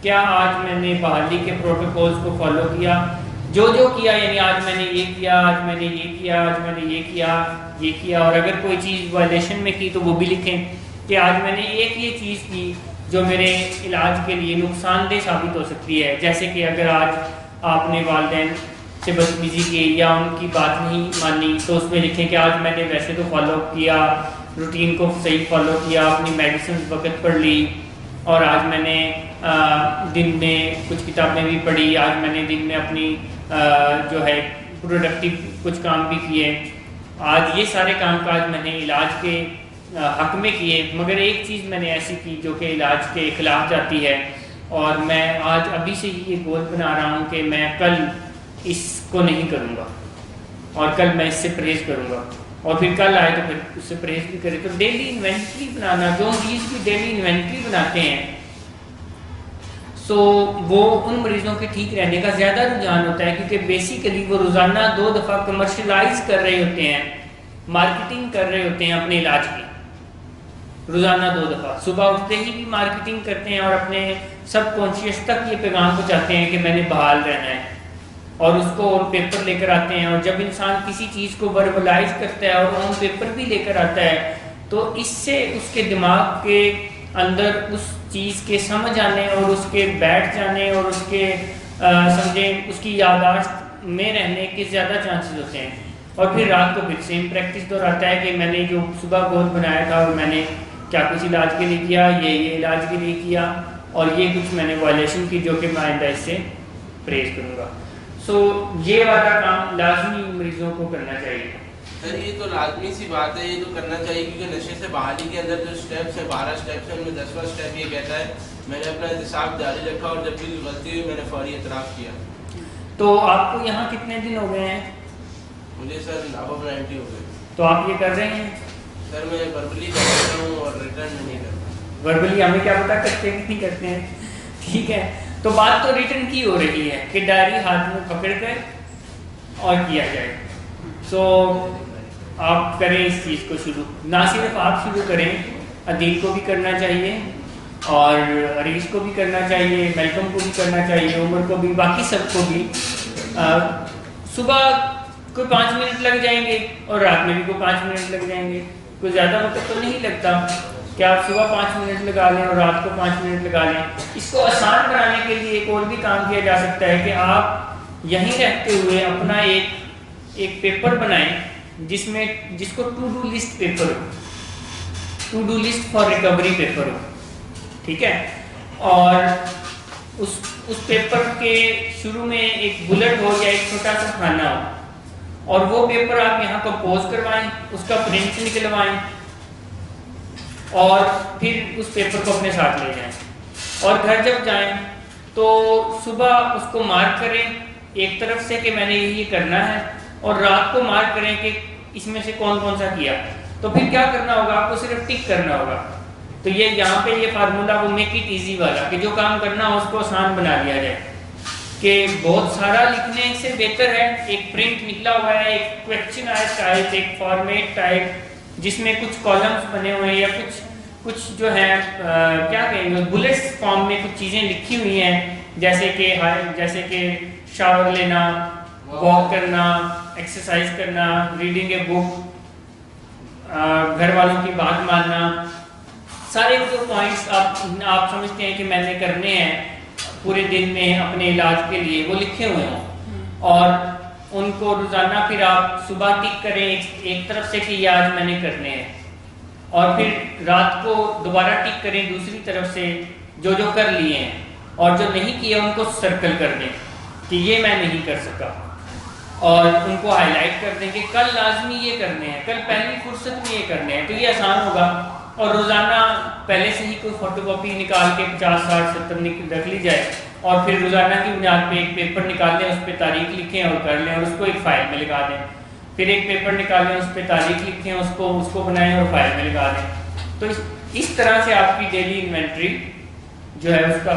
کیا آج میں نے بحالی کے پروٹوکولز کو فالو کیا، جو کیا، یعنی آج میں نے یہ کیا، آج میں نے یہ کیا، آج میں نے یہ کیا، اور اگر کوئی چیز وائلیشن میں کی تو وہ بھی لکھیں کہ آج میں نے ایک یہ چیز کی جو میرے علاج کے لیے نقصان دہ ثابت ہو سکتی ہے، جیسے کہ اگر آج آپ نے والدین سے بدتمیزی کی یا ان کی بات نہیں مانی تو اس میں لکھیں کہ آج میں نے ویسے تو فالو کیا، روٹین کو صحیح فالو کیا، اپنی میڈیسنز وقت پڑھ لی، اور آج میں نے دن میں کچھ کتابیں بھی پڑھی، آج میں نے دن میں اپنی جو ہے پروڈکٹیو کچھ کام بھی کیے، آج یہ سارے کام کاج میں نے علاج کے حق میں کیے، مگر ایک چیز میں نے ایسی کی جو کہ علاج کے خلاف جاتی ہے، اور میں آج ابھی سے ہی یہ گول بنا رہا ہوں کہ میں کل اس کو نہیں کروں گا اور کل میں اس سے پرہیز کروں گا، اور پھر کل آئے تو پھر اس سے پرہیز بھی کرے۔ تو ڈیلی انوینٹری بنانا، جو مریض کی ڈیلی انوینٹری بناتے ہیں وہ ان مریضوں کے ٹھیک رہنے کا زیادہ رجحان ہوتا ہے، کیونکہ بیسیکلی وہ روزانہ 2 دفعہ کمرشلائز کر رہے ہوتے ہیں، مارکیٹنگ کر رہے ہوتے ہیں اپنے علاج کی، روزانہ 2 دفعہ، صبح اٹھتے ہی بھی مارکیٹنگ کرتے ہیں اور اپنے سب کانشیس تک یہ پیغام پہنچاتے ہیں کہ میں نے بحال رہنا ہے، اور اس کو آن پیپر لے کر آتے ہیں، اور جب انسان کسی چیز کو وربلائز کرتا ہے اور آن پیپر بھی لے کر آتا ہے تو اس سے اس کے دماغ کے اندر اس چیز کے سمجھ آنے اور اس کے بیٹھ جانے اور اس کے سمجھیں اس کی یادداشت میں رہنے کے زیادہ چانسز ہوتے ہیں، اور پھر رات کو پھر سیم پریکٹس دہراتا ہے کہ میں نے جو صبح گول بنایا تھا اور میں نے کیا کچھ علاج کے لیے کیا، یہ علاج کے لیے کیا، اور یہ کچھ میں نے وائلیشن کی جو کہ میں آئندہ اس سے پرہیز کروں گا۔ یہ والا کام لازمی مریضوں کو کرنا چاہیے۔ سر یہ تو لازمی سی بات ہے، یہ تو کرنا چاہیے، کیونکہ نشے سے بحالی کے اندر جو اسٹیپس ہیں 12 اسٹیپس ہیں، ان میں 10واں اسٹیپ یہ کہتا ہے میں نے اپنا احتساب جاری رکھا اور جب بھی غلطی ہوئی میں نے فوری اعتراف کیا۔ تو آپ کو یہاں کتنے دن ہو گئے ہیں؟ مجھے سر ابو 90 ہو گئے۔ تو آپ یہ کر رہے ہیں؟ سر میں وربلی کرتا ہوں اور ریٹرن نہیں کرتا۔ وربلی ہمیں کیا پتا کرتے ہیں کہ نہیں کرتے ہیں، ٹھیک ہے، تو بات تو ریٹرن کی ہو رہی ہے کہ ڈائری ہاتھ میں پکڑ کر اور کیا جائے۔ آپ کریں اس چیز کو شروع، نہ صرف آپ شروع کریں، عدیل کو بھی کرنا چاہیے اور عریش کو بھی کرنا چاہیے، میلکم کو بھی کرنا چاہیے، عمر کو بھی، باقی سب کو بھی۔ صبح کوئی 5 منٹ لگ جائیں گے اور رات میں بھی کوئی 5 منٹ لگ جائیں گے، کوئی زیادہ وقت تو نہیں لگتا کہ آپ صبح 5 منٹ لگا لیں اور رات کو 5 منٹ لگا لیں۔ اس کو آسان بنانے کے لیے ایک اور بھی کام کیا جا سکتا ہے کہ آپ یہیں رہتے ہوئے اپنا ایک پیپر بنائیں جس کو ٹو ڈو لسٹ پیپر ہو، to do list for recovery paper ہو، ٹھیک ہے، اور اس پیپر کے شروع میں ایک بلٹ ہو یا ایک چھوٹا سا کھانا ہو، اور وہ پیپر آپ یہاں کمپوز کروائیں، اس کا پرنٹ نکلوائیں اور پھر اس پیپر کو اپنے ساتھ لے جائیں، اور گھر جب جائیں تو صبح اس کو مارک کریں ایک طرف سے کہ میں نے یہ کرنا ہے، اور رات کو مارک کریں کہ اس میں سے کون کون سا کیا۔ تو پھر کیا کرنا ہوگا، آپ کو صرف ٹک کرنا ہوگا۔ تو یہ یہاں پہ یہ فارمولا وہ میک اٹ ایزی والا کہ جو کام کرنا ہو اس کو آسان بنا دیا جائے، کہ بہت سارا لکھنے سے بہتر ہے ایک پرنٹ نکلا ہوا ہے، ایک کویسچن ٹائپ، ایک فارمیٹ ٹائپ جس میں کچھ کالمز بنے ہوئے ہیں یا کچھ جو ہے کیا کہیں گے بلٹس فارم میں کچھ چیزیں لکھی ہوئی ہیں، جیسے کہ شاور لینا، واک کرنا، ایکسرسائز کرنا، ریڈنگ اے بک، گھر والوں کی بات ماننا، سارے جو پوائنٹس آپ سمجھتے ہیں کہ میں نے کرنے ہیں پورے دن میں اپنے علاج کے لیے، وہ لکھے ہوئے ہوں، اور ان کو روزانہ پھر آپ صبح ٹک کریں ایک طرف سے کہ یہ آج میں نے کرنے ہیں، اور پھر رات کو دوبارہ ٹک کریں دوسری طرف سے جو کر لیے ہیں، اور جو نہیں کیے ان کو سرکل کر دیں کہ یہ میں نہیں کر سکا، اور ان کو ہائی لائٹ کر دیں کہ کل لازمی یہ کرنے ہیں، کل پہلی فرصت میں یہ کرنے ہیں، تو یہ آسان ہوگا۔ اور روزانہ پہلے سے ہی کوئی فوٹو کاپی نکال کے 50 60 70 رکھ لی جائے، اور پھر روزانہ کی بنیاد پہ ایک پیپر نکال لیں، اس پہ تاریخ لکھیں اور کر لیں، اور اس کو ایک فائل میں لگا دیں، پھر ایک پیپر نکالیں، اس پہ تاریخ لکھیں، اس کو بنائیں اور فائل میں لگا دیں۔ تو اس طرح سے آپ کی ڈیلی انوینٹری جو ہے اس کا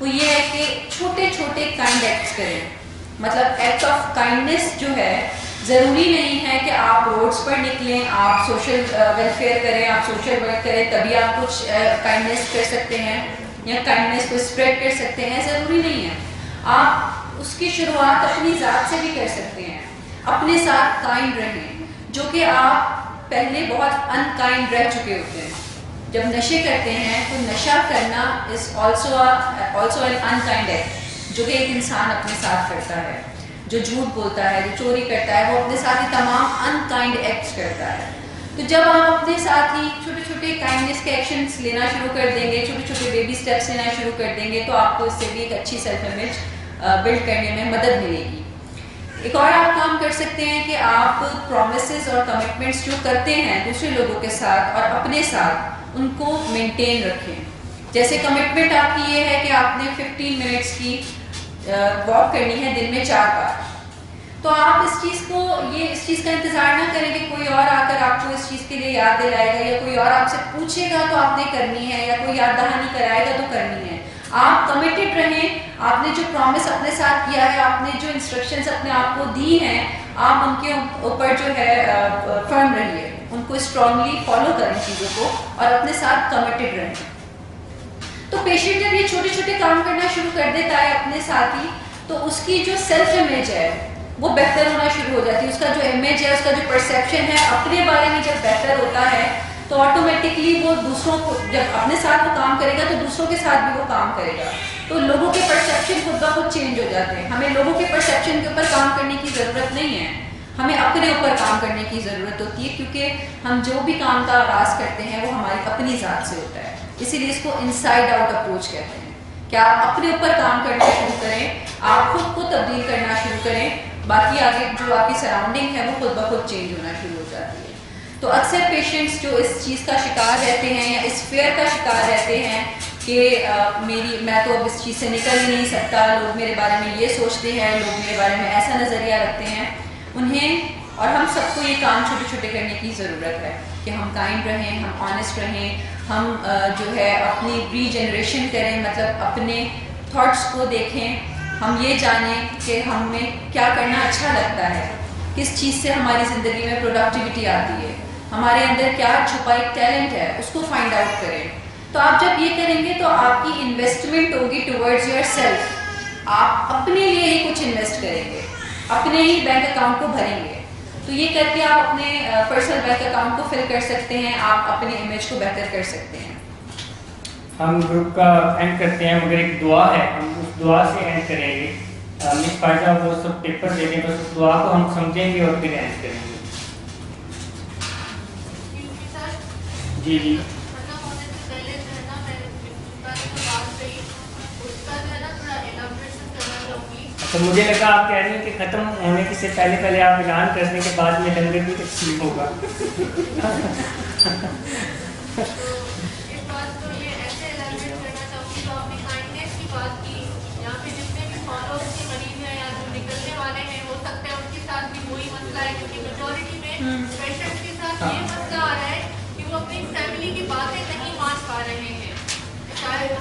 وہ یہ ہے کہ چھوٹے چھوٹے کائنڈ ایکٹس کریں. مطلب ایکٹ آف کائنڈنیس جو ہے ضروری نہیں ہے کہ آپ روڈس پر نکلیں, آپ سوشل ویلفیئر کریں, آپ سوشل ورک کریں تبھی آپ کچھ کائنڈنیس کر سکتے ہیں یا کائنڈنیس کو اسپریڈ کر سکتے ہیں. ضروری نہیں ہے. آپ اس کی شروعات اپنی ذات سے بھی کر سکتے ہیں. اپنے ساتھ کائنڈ رہیں, جو کہ آپ پہلے بہت انکائنڈ رہ چکے ہوتے ہیں. جب نشے کرتے ہیں تو نشہ کرنا is also an unkind act, جو کہ ایک انسان اپنے ساتھ کرتا ہے. جو جھوٹ بولتا ہے, جو چوری کرتا ہے, وہ اپنے ساتھ ہی تمام انکائنڈ ایکٹس کرتا ہے. تو جب آپ اپنے ساتھ ہی چھوٹے چھوٹے کائنڈنیس کے ایکشنس لینا شروع کر دیں گے, چھوٹے چھوٹے بیبی اسٹیپس لینا شروع کر دیں گے, تو آپ کو اس سے بھی ایک اچھی سیلف امیج بلڈ کرنے میں مدد ملے گی. ایک اور آپ کام کر سکتے ہیں کہ آپ پرومسز اور کمٹمنٹس جو کرتے ہیں دوسرے لوگوں کے ساتھ اور اپنے ساتھ, ان کو مینٹین رکھیں. جیسے کمٹمنٹ آپ کی یہ ہے کہ آپ نے 15 منٹس کی واک کرنی ہے دن میں 4 بار, تو آپ اس چیز کا انتظار نہ کریں کہ کوئی اور آ کر آپ کو اس چیز کے لیے یاد دلائے گا, یا کوئی اور آپ سے پوچھے گا تو آپ نے کرنی ہے, یا کوئی یاد دہانی کرائے گا تو کرنی ہے. آپ کمیٹڈ رہیں. آپ نے جو پرومس اپنے ساتھ کیا ہے, آپ نے جو انسٹرکشنز اپنے آپ کو دی ہیں, آپ ان کے اوپر جو ہے فرم رہیے, ان کو اسٹرانگلی فالو کریں چیزوں کو, اور اپنے ساتھ کمیٹڈ رہیں. تو پیشنٹ جب یہ چھوٹے چھوٹے کام کرنا شروع کر دیتا ہے اپنے ساتھ ہی, تو اس کی جو سیلف امیج ہے وہ بہتر ہونا شروع ہو جاتی ہے. اس کا جو امیج ہے, اس کا جو پرسیپشن ہے اپنے بارے میں جب بہتر ہوتا ہے, تو آٹومیٹکلی وہ دوسروں کو, جب اپنے ساتھ وہ کام کرے گا تو دوسروں کے ساتھ بھی وہ کام کرے گا. تو لوگوں کے پرسیپشن خود بخود چینج ہو جاتے ہیں. ہمیں لوگوں کے پرسیپشن کے اوپر کام کرنے کی ضرورت نہیں ہے, ہمیں اپنے اوپر کام کرنے کی ضرورت ہوتی ہے, کیونکہ ہم جو بھی کام کا آغاز کرتے ہیں وہ ہماری اپنی ذات سے ہوتا ہے. اسی لیے اس کو انسائڈ آؤٹ اپروچ کہتے ہیں, کہ آپ اپنے اوپر کام کرنا شروع کریں, آپ خود کو تبدیل کرنا شروع کریں, باقی آگے جو آپ کی سراؤنڈنگ ہے وہ خود بخود چینج ہونا شروع ہو جاتی ہے. تو اکثر پیشنٹس جو اس چیز کا شکار رہتے ہیں یا اس فیئر کا شکار رہتے ہیں کہ میں تو اب اس چیز سے نکل ہی نہیں سکتا, لوگ میرے بارے میں یہ سوچتے ہیں, لوگ میرے بارے میں ایسا نظریہ رکھتے ہیں, انہیں اور ہم سب کو یہ کام چھوٹے چھوٹے کرنے کی ضرورت ہے کہ ہم کائنڈ رہیں, ہم آنیسٹ رہیں, ہم جو ہے اپنی ری جنریشن کریں, مطلب اپنے تھاٹس کو دیکھیں, ہم یہ جانیں کہ ہمیں کیا کرنا اچھا لگتا ہے, کس چیز سے ہماری زندگی میں پروڈکٹیوٹی آتی ہے, ہمارے اندر کیا چھپا ایک ٹیلنٹ ہے, اس کو فائنڈ آؤٹ کریں. تو آپ جب یہ کریں گے تو آپ کی انویسٹمنٹ ہوگی ٹورڈز یور سیلف. آپ اپنے لیے ہی کچھ انویسٹ کریں گے, اپنے ہی بینک اکاؤنٹ کو بھریں گے. تو یہ کر کے آپ اپنے پرسنل بینک اکاؤنٹ کو فل کر سکتے ہیں, آپ اپنے امیج کو بہتر کر سکتے ہیں. ہم گروپ کا اینڈ کرتے ہیں, مگر ایک دعا ہے, ہم اس دعا سے اینڈ کریں گے. مس فائزہ وہ سب پیپر دے دیں, بس اس دعا کو ہم سمجھیں گے اور پھر اینڈ کریں گے. جی جی اچھا, مجھے لگا آپ کہہ رہی ہیں کہ ختم ہونے سے پہلے آپ اعلان کرنے کے بعد میں لنگر بھی تقسیم ہوگا.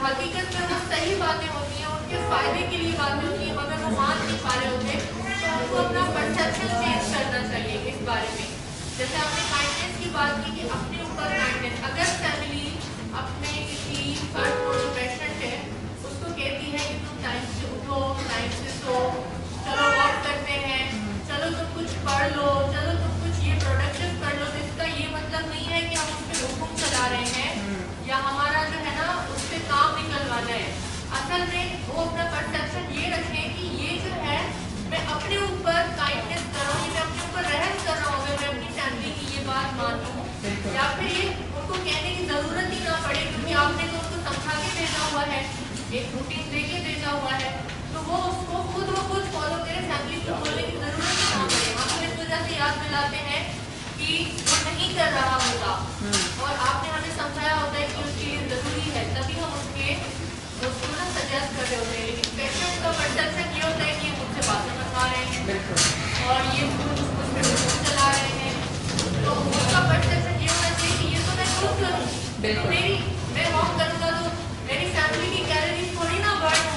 حقیقت میں وہ صحیح باتیں ہوتی ہیں, ان کے فائدے کے لیے باتیں ہوتی ہیں, مگر وہ مان نہیں پا رہے ہوتے, تو ان کو اپنا پرسیپشن چینج کرنا چاہیے اس بارے میں. جیسے آپ نے کائنڈنیس کی بات کی کہ اپنے اوپر کائنڈنیس, اگر فیملی اپنے کسی فرد کو جو پیشنٹ ہے اس کو کہتی ہے کہ تم ٹائم سے اٹھو, ٹائم سے سو, چلو واک کرتے ہیں, چلو تم کچھ پڑھ لو, چلو تم کچھ یہ پروڈکٹیو کر لو, تو اس کا یہ مطلب نہیں ہے کہ ہم اس پہ حکم چلا رہے ہیں یا ہمارا جو ہے نا اس پہ کام نکلوانا ہے. اصل میں وہ اپنا پرسیپشن یہ رکھیں کہ یہ جو ہے میں اپنے اوپر کائنڈنیس کر رہا ہوں, میں اپنے اوپر رحم کر رہا ہوں, میں اپنی فیملی کی یہ بات مانوں, یا پھر یہ ان کو کہنے کی ضرورت ہی نہ پڑے کیونکہ آپ نے تو ان کو سمجھا کے بھیجا ہوا ہے, ایک روٹین دے کے بھیجا ہوا ہے, تو وہ اس کو خود بخود فالو کرے, فیملی کو بولنے کی ضرورت ہی نہ پڑے. ہم اس وجہ سے یاد دلاتے ہیں کہ وہ نہیں کر رہا ہوتا اور آپ نے ہمیں سمجھایا ہوتا ہے کہ اس کے لیے ضروری ہے, تبھی ہم اس کے اس کو نا سجیسٹ کر رہے ہوتے ہیں. لیکن پیشنٹ کا پرسیپشن یہ ہوتا ہے کہ یہ مجھ سے باتیں بنوا رہے ہیں اور یہ مجھ پہ حکم چلا رہے ہیں, تو اس کا پرسیپشن یہ ہونا چاہیے کہ یہ تو میں خود کروں, میں واک کروں گا تو میری فیملی کی کیلریز تھوڑی نا برن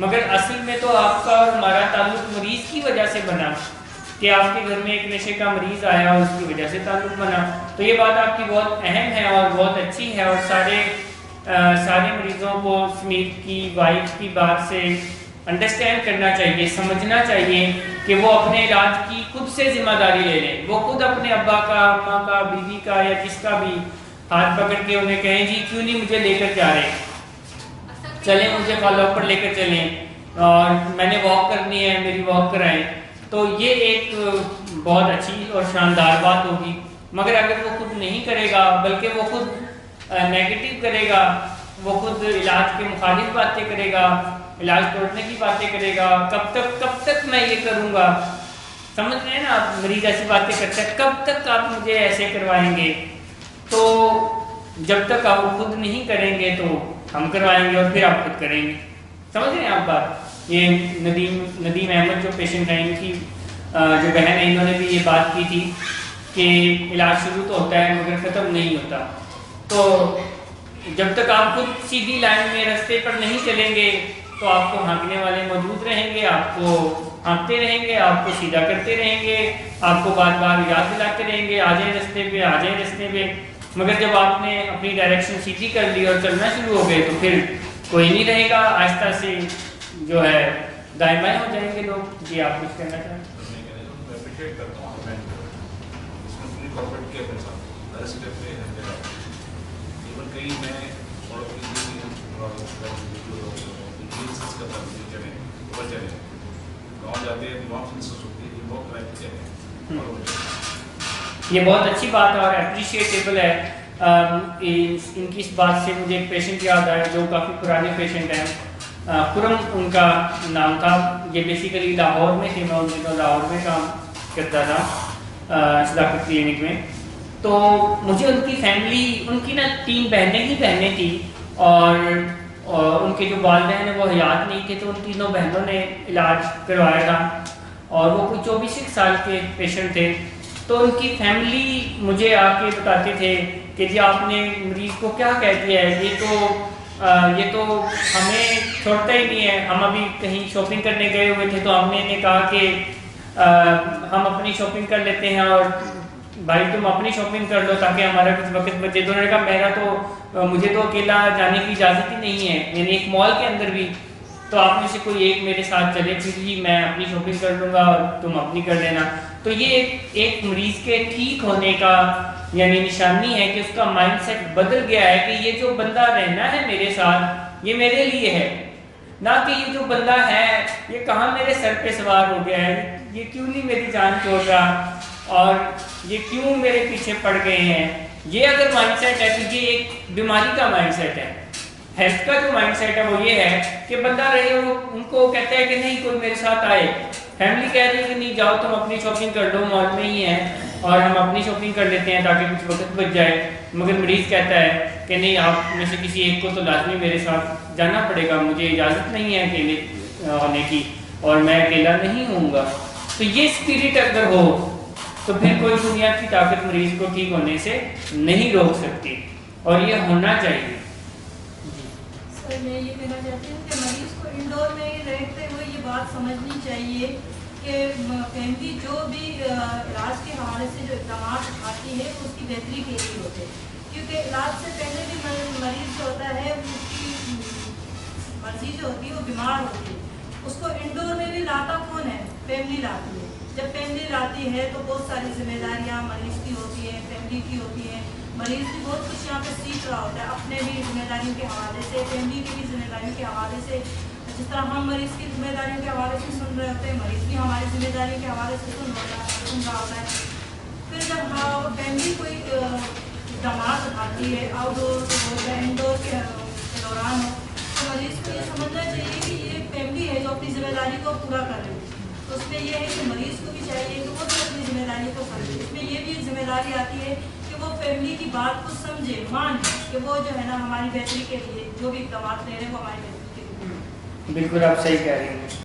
مگر اصل میں تو آپ کا اور ہمارا تعلق مریض کی وجہ سے بنا کہ آپ کے گھر میں ایک نشے کا مریض آیا اور اس کی وجہ سے تعلق بنا. تو یہ بات آپ کی بہت اہم ہے اور بہت اچھی ہے, اور سارے مریضوں کو سمیت کی وائف کی بات سے انڈرسٹینڈ کرنا چاہیے, سمجھنا چاہیے کہ وہ اپنے علاج کی خود سے ذمہ داری لے لیں. وہ خود اپنے ابا کا, اماں کا, بیوی کا یا جس کا بھی ہاتھ پکڑ کے انہیں کہیں جی کیوں نہیں مجھے لے کر جا رہے, چلیں مجھے فالو اپ پر لے کر چلیں, اور میں نے واک کرنی ہے میری واک کرائیں. تو یہ ایک بہت اچھی اور شاندار بات ہوگی. مگر اگر وہ خود نہیں کرے گا بلکہ وہ خود نیگیٹو کرے گا, وہ خود علاج کے مخالف باتیں کرے گا, علاج توڑنے کی باتیں کرے گا, کب تک میں یہ کروں گا, سمجھ رہے ہیں نا آپ, مریض ایسی باتیں کرتا ہے کب تک آپ مجھے ایسے کروائیں گے. تو جب تک آپ خود نہیں کریں گے تو ہم کروائیں گے اور پھر آپ خود کریں گے. سمجھ رہے ہیں آپ بات. یہ ندیم احمد جو پیشنٹ ہیں, ان کی جو بہن ہے, انہوں نے بھی یہ بات کی تھی کہ علاج شروع تو ہوتا ہے مگر ختم نہیں ہوتا. تو جب تک آپ خود سیدھی لائن میں رستے پر نہیں چلیں گے تو آپ کو ہانکنے والے موجود رہیں گے, آپ کو ہانکتے رہیں گے, آپ کو سیدھا کرتے رہیں گے, آپ کو بار بار یاد دلاتے رہیں گے آ جائیں رستے پہ, آ جائیں رستے پہ. مگر جب آپ نے اپنی ڈائریکشن سیدھی کر لی اور چلنا شروع ہو گئے تو پھر کوئی نہیں رہے گا, آہستہ سے جو ہے دائیں بائیں ہو جائیں گے لوگ. جی آپ کچھ کہنا چاہیں؟ یہ بہت اچھی بات ہے اور اپریشیٹیبل ہے. ان کی اس بات سے مجھے ایک پیشنٹ یاد آیا جو کافی پرانے پیشنٹ ہیں, خرم ان کا نام تھا. یہ بیسیکلی لاہور میں تھے, میں ان دنوں لاہور میں کام کرتا تھا صداقت کلینک میں. تو مجھے ان کی فیملی, ان کی نا 3 بہنیں ہی بہنیں تھیں, اور ان کے جو والدین ہیں وہ حیات نہیں تھے. تو ان تینوں بہنوں نے علاج کروایا تھا اور وہ کوئی 24 سال کے پیشنٹ تھے. تو ان کی فیملی مجھے آ کے بتاتے تھے کہ جی آپ نے مریض کو کیا کہہ دیا ہے, یہ تو ہمیں چھوڑتا ہی نہیں ہے. ہم ابھی کہیں شاپنگ کرنے گئے ہوئے تھے تو ہم نے انہیں کہا کہ ہم اپنی شاپنگ کر لیتے ہیں اور بھائی تم اپنی شاپنگ کر لو تاکہ ہمارا کچھ وقت بچے. تو انہوں نے کہا مجھے تو اکیلا جانے کی اجازت ہی نہیں ہے, یعنی ایک مال کے اندر بھی, تو آپ میں سے کوئی ایک میرے ساتھ چلے پھر جی میں اپنی شاپنگ کر لوں گا اور تم اپنی کر لینا. تو یہ ایک مریض کے ٹھیک ہونے کا یعنی نشانی ہے کہ اس کا مائنڈ سیٹ بدل گیا ہے کہ یہ جو بندہ رہنا ہے میرے ساتھ یہ میرے لیے ہے, نہ کہ یہ جو بندہ ہے یہ کہاں میرے سر پہ سوار ہو گیا ہے, یہ کیوں نہیں میری جان چھوڑ رہا اور یہ کیوں میرے پیچھے پڑ گئے ہیں. یہ اگر مائنڈ سیٹ ہے تو یہ ایک بیماری کا مائنڈ سیٹ ہے. ہیلتھ کا جو مائنڈ سیٹ ہے وہ یہ ہے کہ بندہ رہے, وہ ان کو کہتا ہے کہ نہیں کوئی میرے ساتھ آئے, فیملی کہہ رہی ہے کہ نہیں جاؤ تم اپنی شاپنگ کر لو, مال میں ہی ہیں اور ہم اپنی شاپنگ کر لیتے ہیں تاکہ کچھ وقت بچ جائے. مگر مریض کہتا ہے کہ نہیں آپ میں سے کسی ایک کو تو لازمی میرے ساتھ جانا پڑے گا, مجھے اجازت نہیں ہے اکیلے ہونے کی اور میں اکیلا نہیں ہوں گا. تو یہ اسپرٹ اگر ہو تو پھر کوئی دنیا کی طاقت مریض کو ٹھیک ہونے سے نہیں روک سکتی, اور یہ ہونا چاہیے. سر میں یہ کہنا چاہتی ہوں کہ مریض کو انڈور میں رہتے ہوئے یہ بات سمجھنی چاہیے کہ فیملی جو بھی علاج کے حوالے سے جو اقدامات اٹھاتی ہے اس کی بہتری کے لیے ہوتے ہیں, کیونکہ علاج سے پہلے بھی مریض جو ہوتا ہے اس کی مرضی جو ہوتی ہے وہ بیمار ہوتی ہے. اس کو انڈور میں بھی لاتا کون ہے؟ فیملی لاتی ہے. جب فیملی لاتی ہے تو بہت ساری ذمہ داریاں مریض کی ہوتی ہیں, فیملی کی ہوتی ہیں. مریض بھی بہت کچھ یہاں پہ سیکھ رہا ہوتا ہے اپنے بھی ذمہ داریوں کے حوالے سے, فیملی کی بھی ذمہ داریوں کے حوالے سے. جس طرح ہم مریض کی ذمہ داریوں کے حوالے سے سن رہے ہوتے ہیں, مریض بھی ہماری ذمہ داریوں کے حوالے سے سن رہا ہوتا ہے. پھر جب فیملی کوئی اقدامات اٹھاتی ہے آؤٹ ڈور یا انڈور کے دوران ہو, تو مریض کو یہ سمجھنا چاہیے کہ یہ فیملی ہے جو اپنی ذمہ داری کو پورا کر رہی ہے. تو اس میں یہ ہے کہ مریض کو بھی چاہیے کہ وہ بھی اپنی ذمہ داری کو کرے. اس میں یہ بھی ایک ذمہ داری آتی ہے کہ وہ فیملی کی بات کو سمجھے, مانے کہ وہ جو ہے نا ہماری بہتری کے لیے جو بھی اقدامات لے رہے ہیں وہ ہماری بہتری کے لیے. بالکل آپ صحیح کہہ رہی ہیں.